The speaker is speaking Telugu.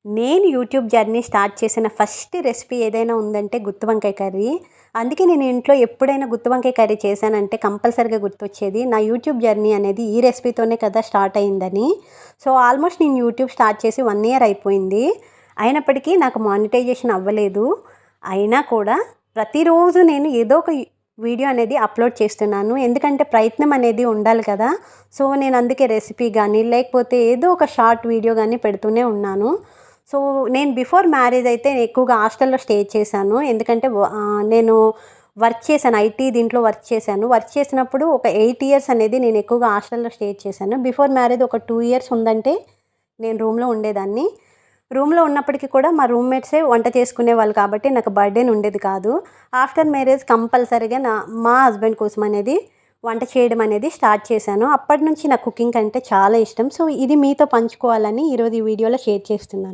నేను యూట్యూబ్ జర్నీ స్టార్ట్ చేసిన ఫస్ట్ రెసిపీ ఏదైనా ఉందంటే గుత్తి వంకాయ కర్రీ. అందుకే నేను ఇంట్లో ఎప్పుడైనా గుత్తి వంకాయ కర్రీ చేశానంటే కంపల్సరీగా గుర్తొచ్చేది నా యూట్యూబ్ జర్నీ అనేది ఈ రెసిపీతోనే కదా స్టార్ట్ అయిందని. సో ఆల్మోస్ట్ నేను యూట్యూబ్ స్టార్ట్ చేసి 1 ఇయర్ అయిపోయింది. అయినప్పటికీ నాకు మానిటైజేషన్ అవ్వలేదు. అయినా కూడా ప్రతిరోజు నేను ఏదో ఒక వీడియో అనేది అప్లోడ్ చేస్తున్నాను. ఎందుకంటే ప్రయత్నం అనేది ఉండాలి కదా. సో నేను అందుకే రెసిపీ కానీ లేకపోతే ఏదో ఒక షార్ట్ వీడియో కానీ పెడుతూనే ఉన్నాను. సో నేను బిఫోర్ మ్యారేజ్ అయితే ఎక్కువగా హాస్టల్లో స్టే చేశాను. ఎందుకంటే నేను వర్క్ చేశాను, ఐటీ దీంట్లో వర్క్ చేశాను. వర్క్ చేసినప్పుడు ఒక 8 ఇయర్స్ అనేది నేను ఎక్కువగా హాస్టల్లో స్టే చేశాను. బిఫోర్ మ్యారేజ్ ఒక 2 ఇయర్స్ ఉందంటే నేను రూమ్లో ఉండేదాన్ని. రూమ్లో ఉన్నప్పటికీ కూడా మా రూమ్మేట్సే వంట చేసుకునేవాళ్ళు కాబట్టి నాకు బర్డెన్ ఉండేది కాదు. ఆఫ్టర్ మ్యారేజ్ కంపల్సరీగా మా హస్బెండ్ కోసం అనేది వంట చేయడం అనేది స్టార్ట్ చేశాను. అప్పటి నుంచి నాకు కుకింగ్ అంటే చాలా ఇష్టం. సో ఇది మీతో పంచుకోవాలని ఈరోజు ఈ వీడియోలో షేర్ చేస్తున్నాను.